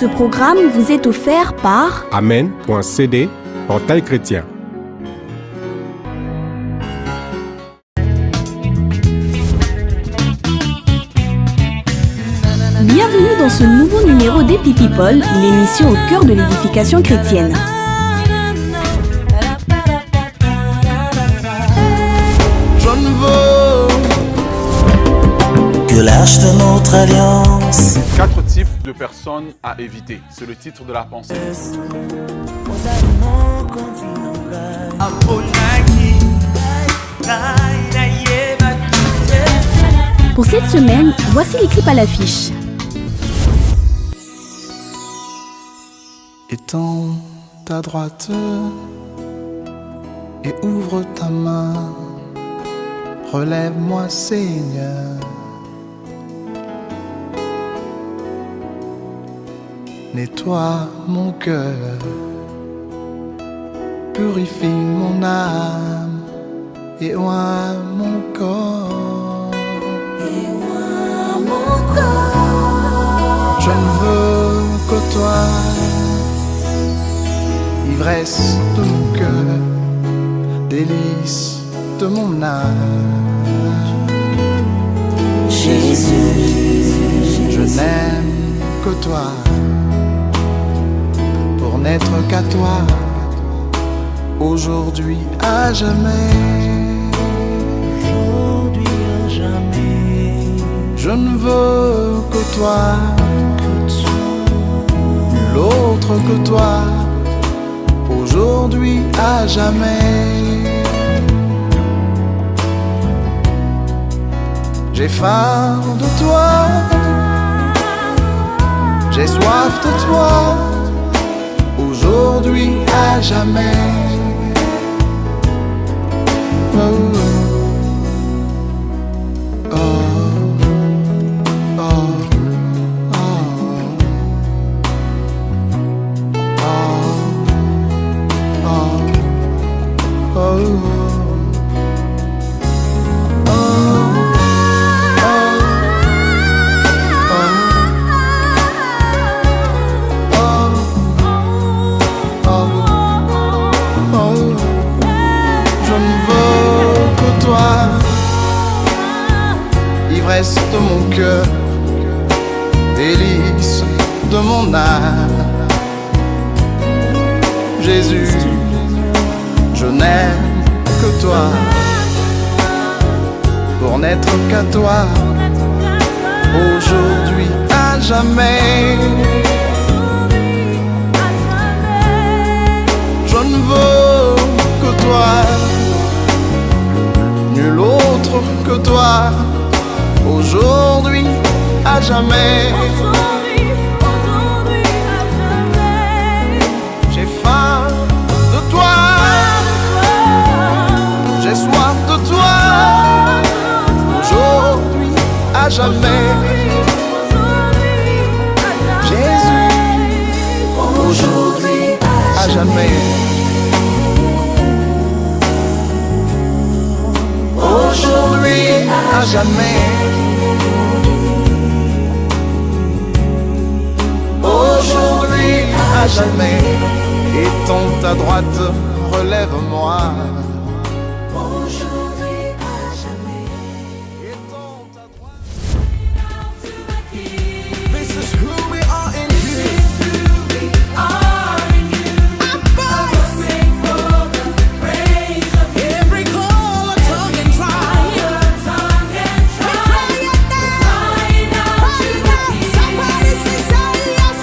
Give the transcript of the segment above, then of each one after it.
Ce programme vous est offert par Amen.cd, portail chrétien. Bienvenue dans ce nouveau numéro d'Happy People, l'émission au cœur de l'édification chrétienne. Je ne veux que l'âge de notre alliance. 4 types de personnes à éviter. C'est le titre de la pensée. Pour cette semaine, voici les clips à l'affiche. Étends ta droite et ouvre ta main. Relève-moi, Seigneur. Nettoie mon cœur, purifie mon âme et oint mon corps. Je ne veux que toi, ivresse de mon cœur, délice de mon âme. Jésus, je n'aime que toi, pour n'être qu'à toi, aujourd'hui à jamais. Je ne veux que toi, nul autre que toi, aujourd'hui à jamais. J'ai faim de toi, j'ai soif de toi, aujourd'hui à jamais. Oh, oh, oh, oh, oh, oh, oh. Ivresse de mon cœur, délice de mon âme. Jésus, je n'aime que toi, pour n'être qu'à toi, aujourd'hui à jamais. Je ne veux que toi, nul autre que toi, aujourd'hui à jamais. J'ai faim de toi, j'ai soif de toi, aujourd'hui à jamais. Jésus, aujourd'hui à jamais. Aujourd'hui à jamais. Aujourd'hui à jamais. Étends ta droite, relève-moi. Aujourd'hui à jamais. Étends ta droite. This is who we are in you. Every call, a tongue and try. Somebody say yes.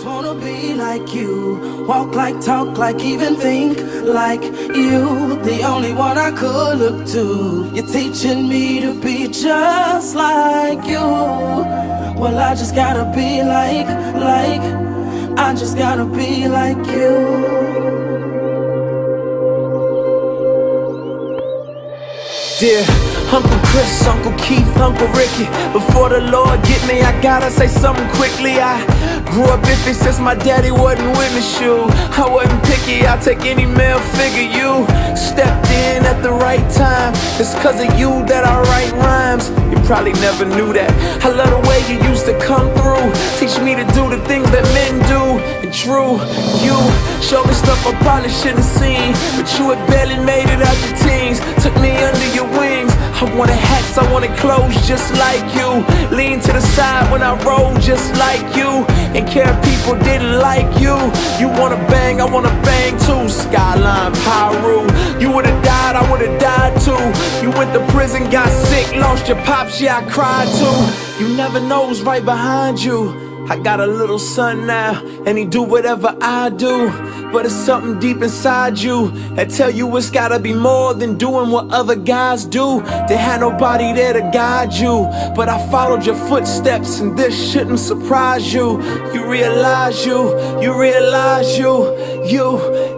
just wanna be like you. Walk like, talk like, even think like you. The only one I could look to. You're teaching me to be just like you. Well, I just gotta be like, I just gotta be like you. Dear Uncle Chris, Uncle Keith, Uncle Ricky, before the Lord get me, I gotta say something quickly. I grew up iffy since my daddy wasn't with me, shoe. I wasn't picky, I'll take any male figure. You stepped in at the right time. It's cause of you that I write rhymes. You probably never knew that. I love the way you used to come through, teach me to do the things that men do. And true, you showed me stuff I probably shouldn't seen, but you had barely made it out your teens. Took me under your wings. I wanted hats, I wanted clothes just like you. Lean to the side when I roll just like you. And care people didn't like you. You wanna bang, I wanna bang too. Skyline, Pyru. You would've died, I would've died too. You went to prison, got sick, lost your pops, yeah I cried too. You never know who's right behind you. I got a little son now, and he do whatever I do. But it's something deep inside you that tell you it's gotta be more than doing what other guys do. They had nobody there to guide you, but I followed your footsteps, and this shouldn't surprise you. You realize you,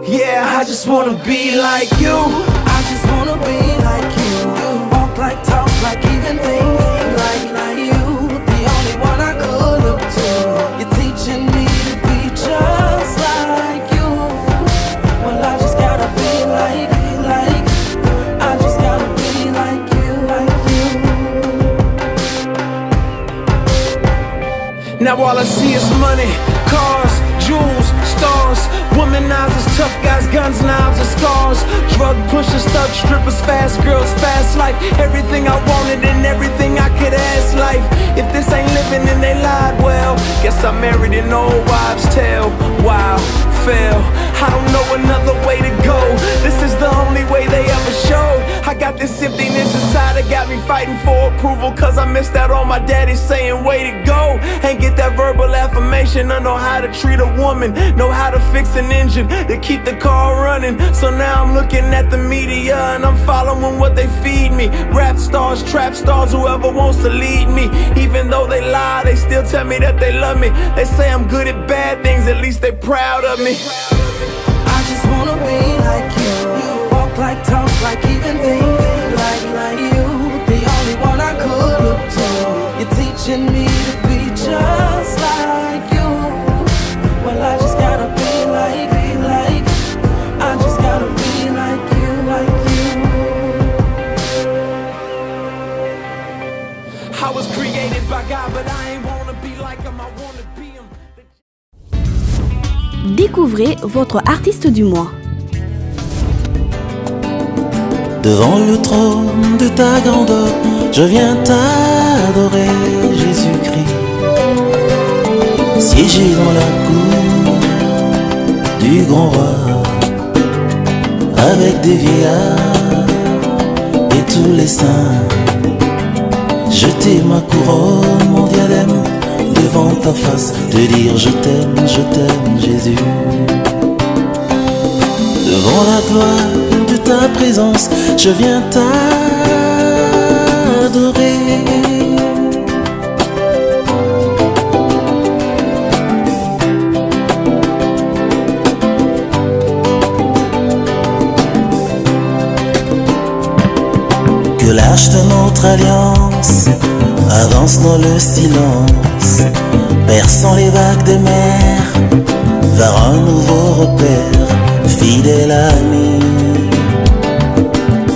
yeah, I just wanna be like you. I just wanna be like you. Walk like, talk like, even think like you. The only one I could look to. You're teaching me to be just like you. Well, I just gotta be like, I just gotta be like you. Now all I see is money, cars, jewels, stars, womanizers, tough guys, guns, knives, and scars. Drug pushers, thug strippers, fast girls, fast life. Everything I wanted and everything I could ask life. If this ain't living then they lied, well, guess I married an old wives' tale. Wow, fail, I don't know another way to go. This is the only way they ever showed. I got this emptiness inside that got me fighting for approval, cause I missed out on my daddy saying way to go. Ain't get that verbal affirmation, I know how to treat a woman, know how to fix an engine to keep the car running. So now I'm looking at the media and I'm following what they feed me. Rap stars, trap stars, whoever wants to lead me. Even though they lie, they still tell me that they love me. They say I'm good at bad things, at least they proud of me. I just wanna be like you. Walk like, talk like, even think like you. The only one I could look to. You're teaching me to be just like you. Well, I just gotta be like, I just gotta be like you. I was created by God, but I ain't wanna be like him, I wanna be him. Découvrez votre artiste du mois. Devant le trône de ta grandeur, je viens t'adorer, Jésus-Christ. Siéger dans la cour du grand roi, avec des vieillards et tous les saints. Jeter ma couronne, mon diadème, devant ta face, te dire je t'aime, Jésus. Devant la gloire de ta présence, je viens t'adorer. Que l'arche de notre alliance avance dans le silence, perçant les vagues des mers vers un nouveau repère, fidèle ami.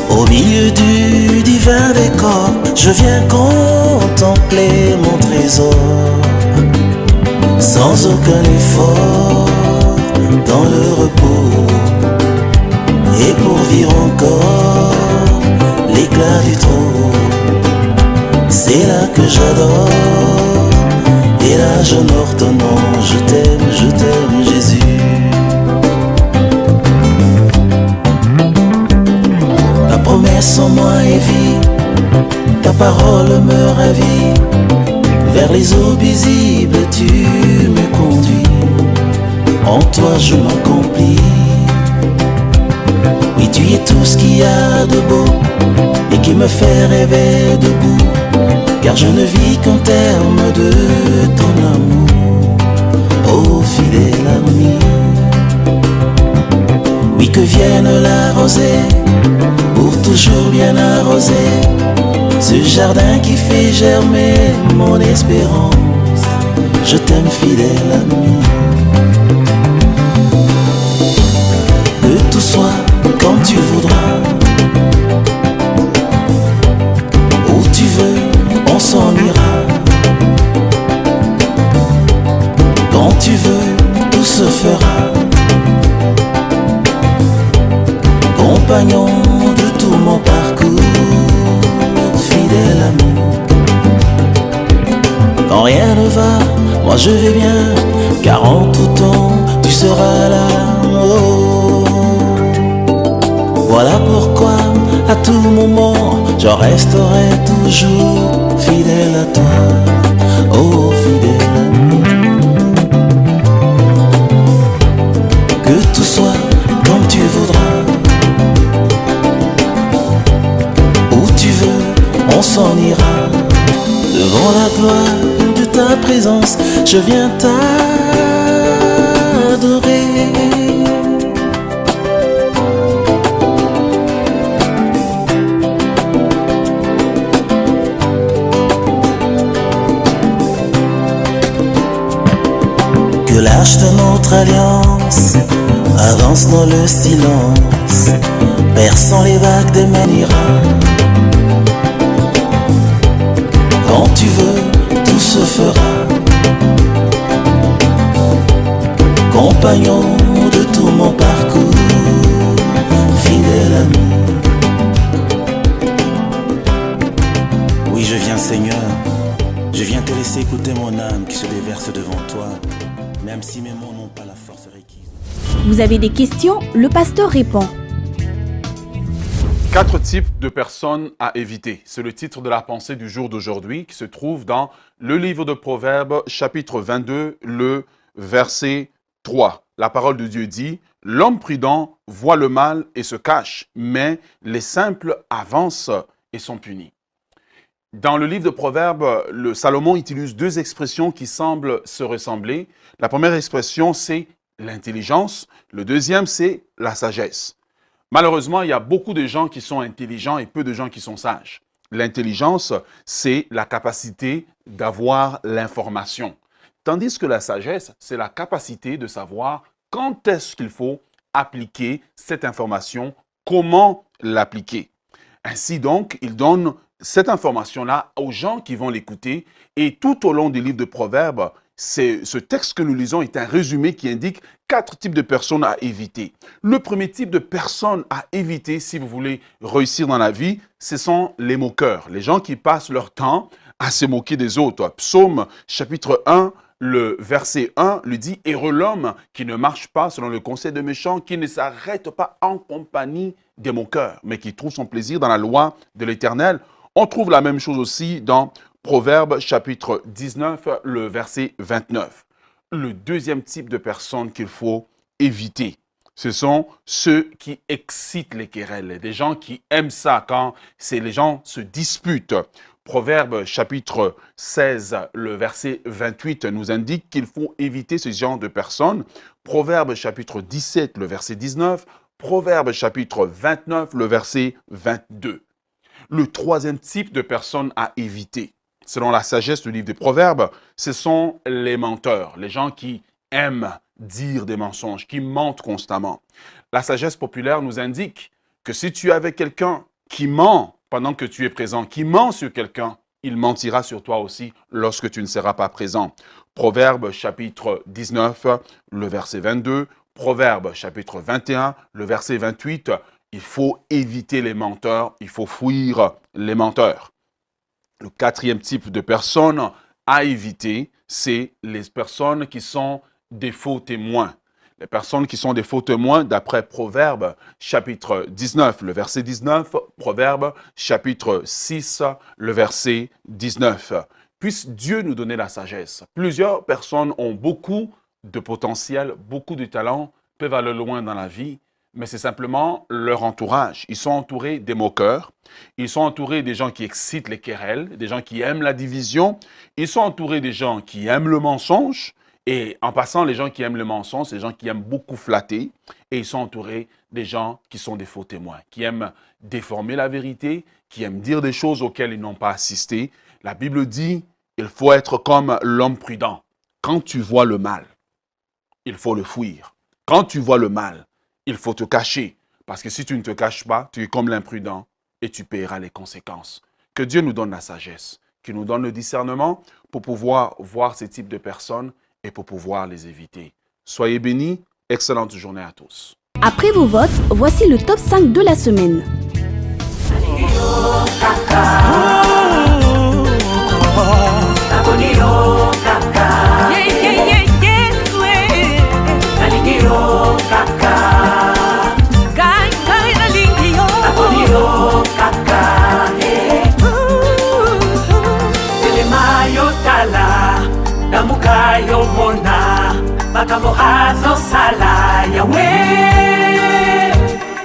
Au milieu du divin décor, je viens contempler mon trésor, sans aucun effort, dans le repos, et pour vivre encore l'éclat du trône. C'est là que j'adore, et là j'honore ton nom. Je t'aime Jésus. Ta promesse en moi est vie, ta parole me ravit. Vers les eaux paisibles tu me conduis. En toi je m'accomplis. Oui, tu es tout ce qu'il y a de beau et qui me fait rêver debout, car je ne vis qu'en termes de ton amour, ô fidèle ami. Oui, que vienne la rosée pour toujours bien arroser ce jardin qui fait germer mon espérance. Je t'aime, fidèle ami. Que tout soit comme tu voudras, où tu veux, on s'en ira. Quand tu veux, tout se fera. Compagnon de tout mon parcours, fidèle ami. Quand rien ne va, moi je vais bien, car en tout temps tu seras là. Oh. Voilà pourquoi à tout moment je resterai toujours fidèle à toi, oh fidèle ami. Que tout soit comme tu voudras, où tu veux, on s'en ira. Devant la gloire de ta présence, je viens t'adorer. Que l'arche de notre alliance avance dans le silence, perçant les vagues des mers ira. Quand tu veux, tout se fera. Compagnon de tout mon parcours, fidèle ami. Oui, je viens, Seigneur. Je viens te laisser écouter mon âme qui se déverse devant toi, même si mes mots n'ont pas la force requise. Vous avez des questions? Le pasteur répond. 4 types de personnes à éviter. C'est le titre de la pensée du jour d'aujourd'hui qui se trouve dans le livre de Proverbes, chapitre 22, le verset 3. La parole de Dieu dit « L'homme prudent voit le mal et se cache, mais les simples avancent et sont punis. » Dans le livre de Proverbes, le Salomon utilise 2 expressions qui semblent se ressembler. La première expression, c'est l'intelligence. Le deuxième, c'est la sagesse. Malheureusement, il y a beaucoup de gens qui sont intelligents et peu de gens qui sont sages. L'intelligence, c'est la capacité d'avoir l'information. Tandis que la sagesse, c'est la capacité de savoir quand est-ce qu'il faut appliquer cette information, comment l'appliquer. Ainsi donc, il donne cette information-là aux gens qui vont l'écouter. Et tout au long du livre de Proverbes, ce texte que nous lisons est un résumé qui indique 4 types de personnes à éviter. Le premier type de personnes à éviter si vous voulez réussir dans la vie, ce sont les moqueurs, les gens qui passent leur temps à se moquer des autres. Psaume chapitre 1, le verset 1 lui dit « Heureux l'homme qui ne marche pas selon le conseil de méchants, qui ne s'arrête pas en compagnie des moqueurs, mais qui trouve son plaisir dans la loi de l'Éternel. » On trouve la même chose aussi dans Proverbes chapitre 19, le verset 29. Le deuxième type de personnes qu'il faut éviter, ce sont ceux qui excitent les querelles, des gens qui aiment ça quand les gens se disputent. Proverbes chapitre 16, le verset 28 nous indique qu'il faut éviter ce genre de personnes. Proverbes chapitre 17, le verset 19. Proverbes chapitre 29, le verset 22. Le troisième type de personnes à éviter, selon la sagesse du livre des Proverbes, ce sont les menteurs, les gens qui aiment dire des mensonges, qui mentent constamment. La sagesse populaire nous indique que si tu es avec quelqu'un qui ment pendant que tu es présent, qui ment sur quelqu'un, il mentira sur toi aussi lorsque tu ne seras pas présent. Proverbes chapitre 19, le verset 22, Proverbes chapitre 21, le verset 28, il faut éviter les menteurs, il faut fuir les menteurs. Le quatrième type de personnes à éviter, c'est les personnes qui sont des faux témoins. Les personnes qui sont des faux témoins, d'après Proverbes chapitre 19, le verset 19, Proverbes chapitre 6, le verset 19. Puisse Dieu nous donner la sagesse. Plusieurs personnes ont beaucoup de potentiel, beaucoup de talents, peuvent aller loin dans la vie, mais c'est simplement leur entourage. Ils sont entourés des moqueurs, ils sont entourés des gens qui excitent les querelles, des gens qui aiment la division, ils sont entourés des gens qui aiment le mensonge, et en passant, les gens qui aiment le mensonge, c'est des gens qui aiment beaucoup flatter, et ils sont entourés des gens qui sont des faux témoins, qui aiment déformer la vérité, qui aiment dire des choses auxquelles ils n'ont pas assisté. La Bible dit, il faut être comme l'homme prudent. Quand tu vois le mal, il faut le fuir. Quand tu vois le mal, il faut te cacher. Parce que si tu ne te caches pas, tu es comme l'imprudent et tu paieras les conséquences. Que Dieu nous donne la sagesse, qu'il nous donne le discernement pour pouvoir voir ces types de personnes et pour pouvoir les éviter. Soyez bénis, excellente journée à tous. Après vos votes, voici le top 5 de la semaine.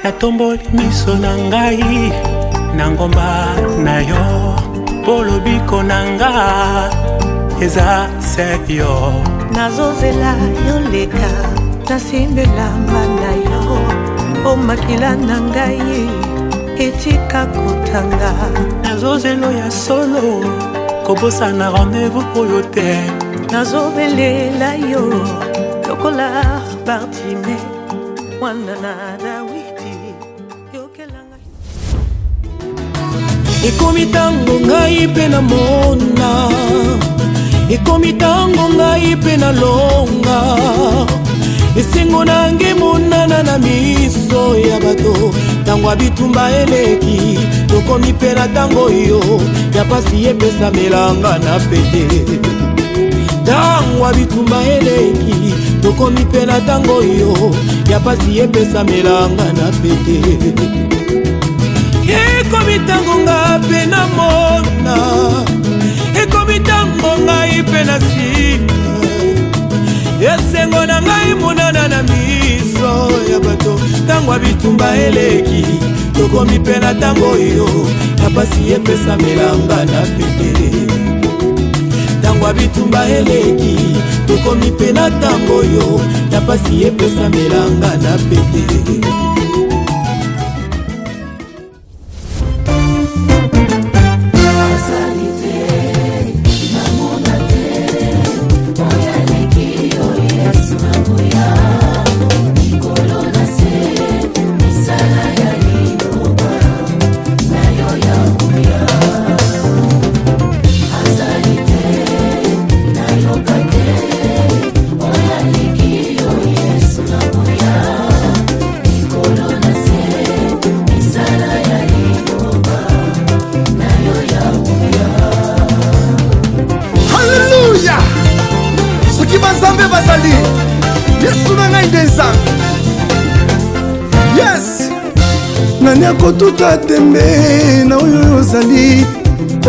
Natomboli miso na ngai na ngomba na yo po lobiko na nga eza seyo nazozela yo leka nasimbelamba na yo o makila na ngai etika kotanga nazozelo ya solo kobosana rendez-vous oyo te nazobelela yo lokola Bartime mwana na Dawidi yokelanga ekomi tango ngai mpe na mona ekomi tango ngai mpe na longa esengo nange monana na miso ya bato tango ya bitumba eleki tokomi mpe na tango yo ya pasi epesamelanga na pete tango ya bitumba eleki tokomi mpe na tango yo ya pasi epesamelanga na pete ekomi tango nga mpe na mona ekomi tango ngai mpe na sika esengo na ngai monana na miso ya bato tango ya bitumba eleki tokomi mpe na tango yo ya pasi epesamelanga na pete tango ya bitumba eleki tokomi mpe na tango yo ya pasi epesamelanga na pete nani akotuta tembe na oyo ozali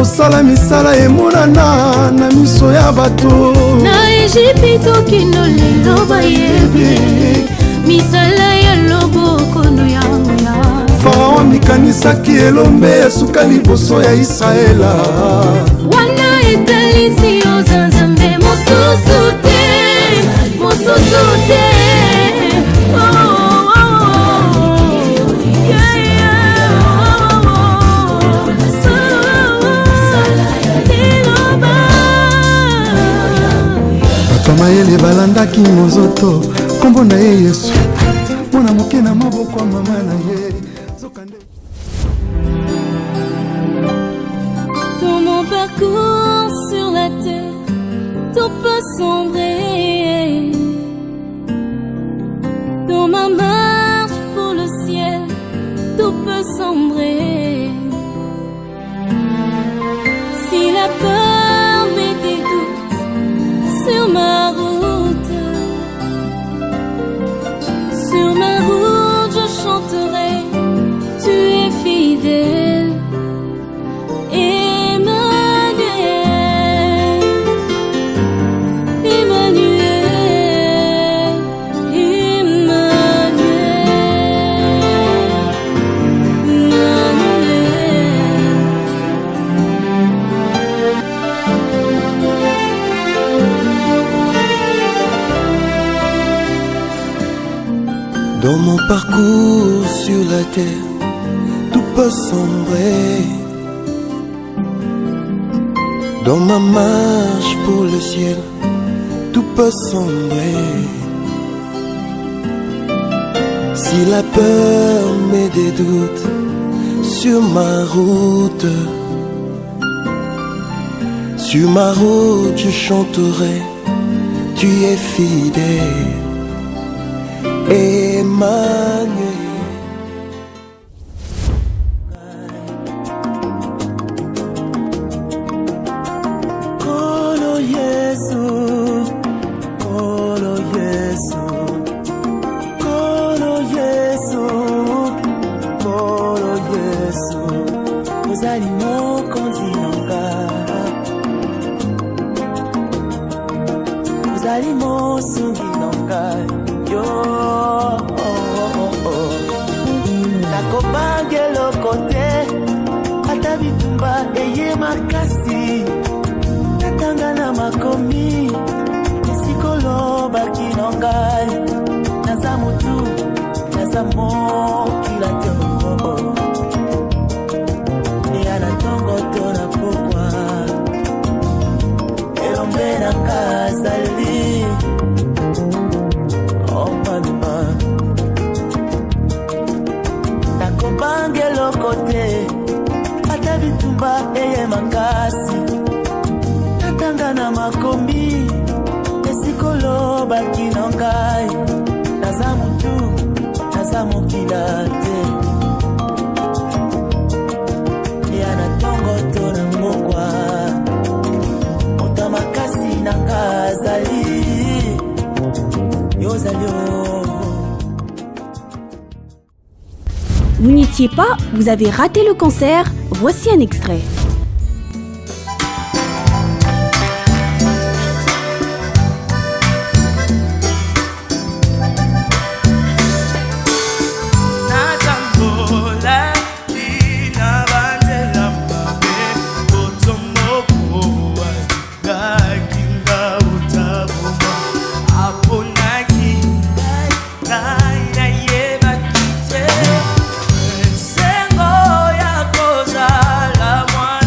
osala misala emonana na miso ya bato na Ejipito kino lelo bayebi misala ya loboko no yango Farao mikanisaki elombe esuka liboso ya Israela wana etalisi oza nzambe mosusu te mayele balandaki mozoto kombo na ye Yesu mwana moke na maboko ya mama na ye Dans mon parcours sur la terre tout peut sombrer dans ma marche pour le ciel tout peut sombrer si la peur met des doutes sur ma route, je chanterai, tu es fidèle, Emmanuel, Emmanuel. Dans mon parcours sur la terre, tout peut sombrer. Dans ma marche pour le ciel, tout peut sombrer. Si la peur met des doutes sur ma route, je chanterai, tu es fidèle, Emmanuel. Kolo Yesu, Kolo Yesu, Kolo Yesu, Kolo Yesu, ozali mokonzi nanga, ozali mosungi nanga, yo. Nakobangelo kote, ata bitumba eye makasi, natanga na makomi, esikolo baki nongai, naza mutu, naza mokila tembo, eya na tongo tona pokwa, elombe na kazali, oh mama. Nakobangelo kote, ata bitumba eye makasi, natanga na makombi, esikolo baki nongai, naza mutu, naza mokila te, ya na tongo tona mokwa, otamakasi nanga zali, yozali yo. Vous n'étiez pas, vous avez raté le concert, voici un extrait. Sengo ya koza la mwana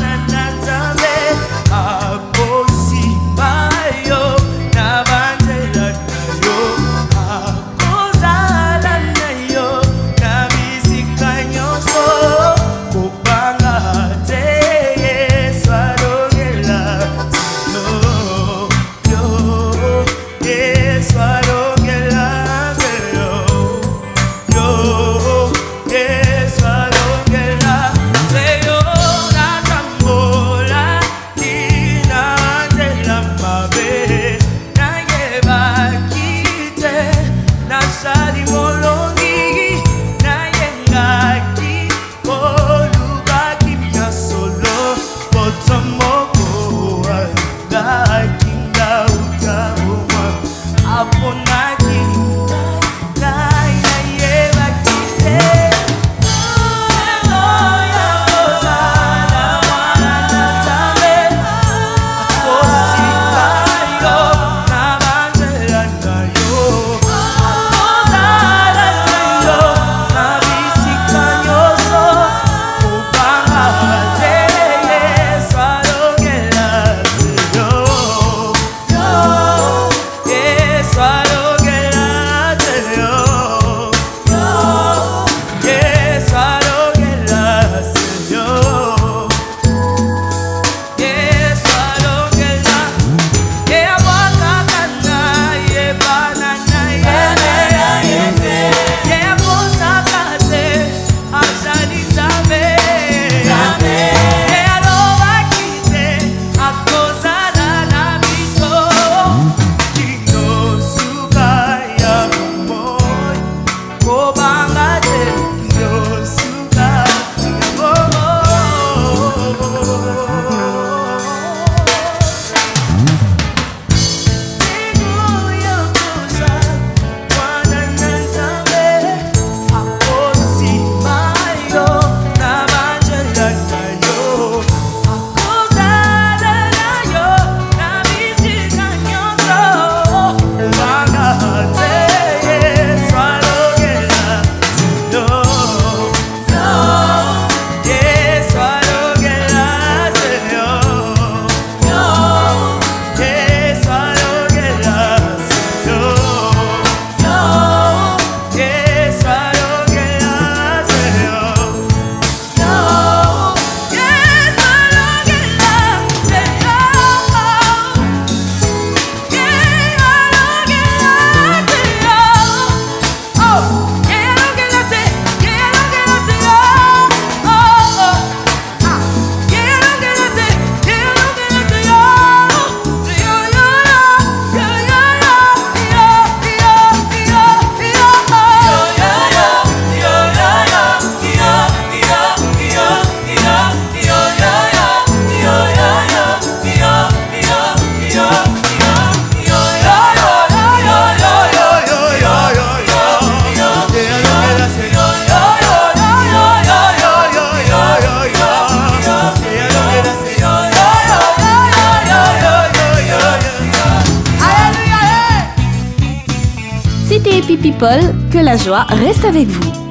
Écoutez Happy People, que la joie reste avec vous.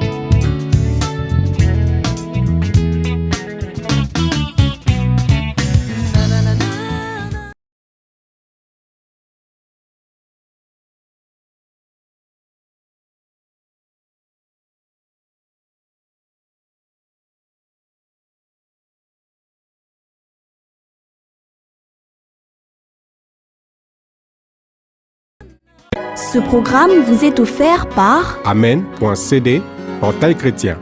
Ce programme vous est offert par Amen.cd, portail chrétien.